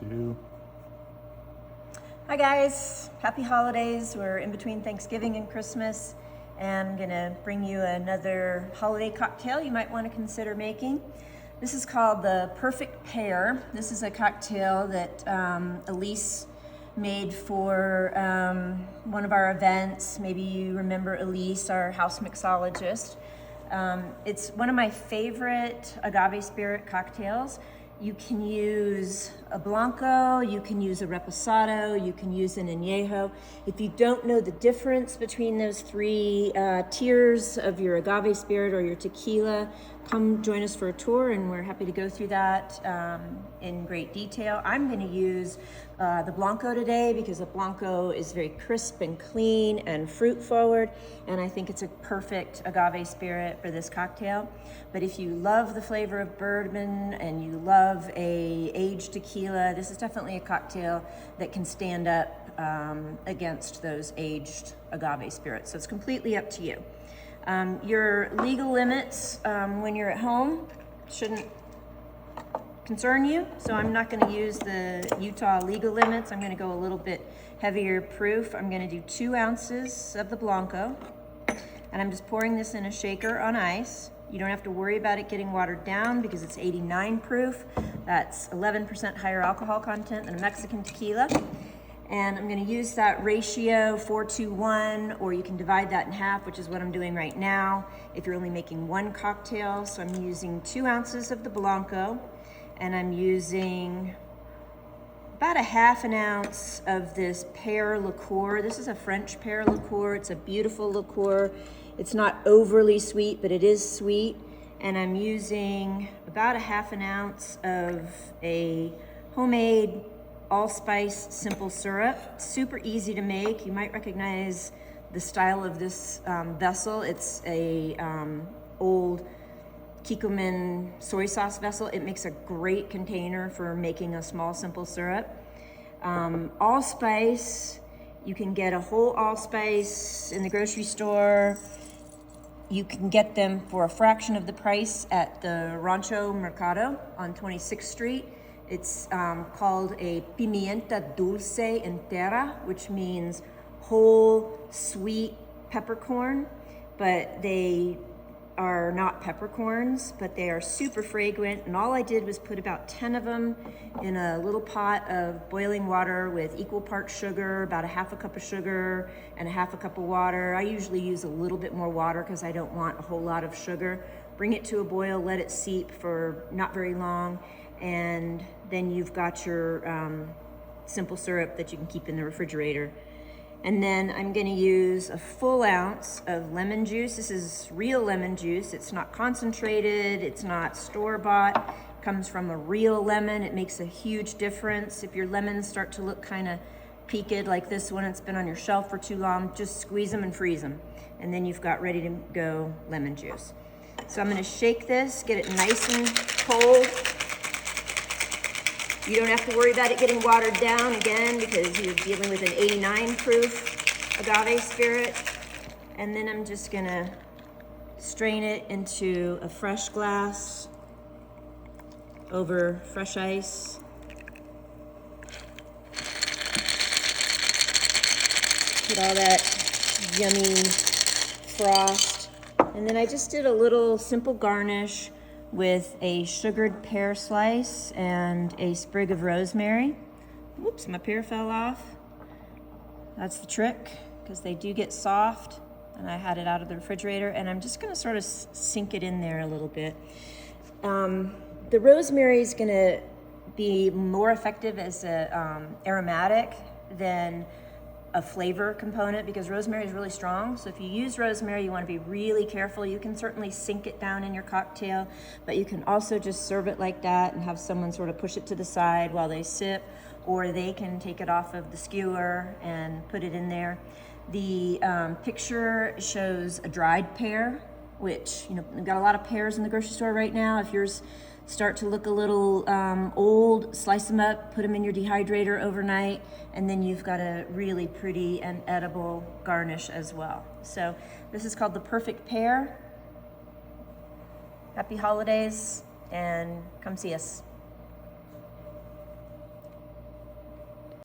2. Hi guys, happy holidays. We're in between Thanksgiving and Christmas, and I'm gonna bring you another holiday cocktail you might want to consider making. This is called the Perfect Pear. This is a cocktail that Elise made for one of our events. Maybe you remember Elise, our house mixologist. It's one of my favorite agave spirit cocktails. You can use a Blanco, you can use a Reposado, you can use an Añejo. If you don't know the difference between those three tiers of your agave spirit or your tequila, come join us for a tour and we're happy to go through that in great detail. I'm gonna use the Blanco today because the Blanco is very crisp and clean and fruit forward, and I think it's a perfect agave spirit for this cocktail. But if you love the flavor of bourbon and you love a aged tequila, this is definitely a cocktail that can stand up against those aged agave spirits. So it's completely up to you. Your legal limits when you're at home shouldn't concern you, so I'm not going to use the Utah legal limits. I'm going to go a little bit heavier proof. I'm going to do 2 ounces of the Blanco, and I'm just pouring this in a shaker on ice. You don't have to worry about it getting watered down because it's 89 proof. That's 11% higher alcohol content than a Mexican tequila. And I'm gonna use that ratio 4-to-1, or you can divide that in half, which is what I'm doing right now if you're only making one cocktail. So I'm using 2 ounces of the Blanco, and I'm using about a half an ounce of this Pear Liqueur. This is a French Pear Liqueur. It's a beautiful liqueur. It's not overly sweet, but it is sweet. And I'm using about a half an ounce of a homemade Allspice simple syrup. Super easy to make. You might recognize the style of this vessel. It's a old Kikkoman soy sauce vessel. It makes a great container for making a small simple syrup. Allspice, you can get a whole allspice in the grocery store. You can get them for a fraction of the price at the Rancho Mercado on 26th Street. It's called a pimienta dulce entera, which means whole sweet peppercorn, but they are not peppercorns, but they are super fragrant. And all I did was put about 10 of them in a little pot of boiling water with equal parts sugar, about a half a cup of sugar and a half a cup of water. I usually use a little bit more water because I don't want a whole lot of sugar. Bring it to a boil, let it seep for not very long, and then you've got your simple syrup that you can keep in the refrigerator. And then I'm gonna use a full ounce of lemon juice. This is real lemon juice. It's not concentrated, it's not store-bought. It comes from a real lemon. It makes a huge difference. If your lemons start to look kind of peaked like this one, it's been on your shelf for too long, just squeeze them and freeze them. And then you've got ready to go lemon juice. So I'm gonna shake this, get it nice and cold. You don't have to worry about it getting watered down again because you're dealing with an 89 proof agave spirit. And then I'm just gonna strain it into a fresh glass over fresh ice. Put all that yummy frost. And then I just did a little simple garnish with a sugared pear slice and a sprig of rosemary. Whoops, my pear fell off. That's the trick, because they do get soft, and I had it out of the refrigerator, and I'm just gonna sort of sink it in there a little bit. The rosemary is gonna be more effective as a aromatic than a flavor component because rosemary is really strong. So if you use rosemary, you want to be really careful. You can certainly sink it down in your cocktail, but you can also just serve it like that and have someone sort of push it to the side while they sip, or they can take it off of the skewer and put it in there. The picture shows a dried pear, which, you know, we've got a lot of pears in the grocery store right now. If yours start to look a little old, slice them up, put them in your dehydrator overnight, and then you've got a really pretty and edible garnish as well. So this is called the Perfect Pear. Happy holidays, and come see us.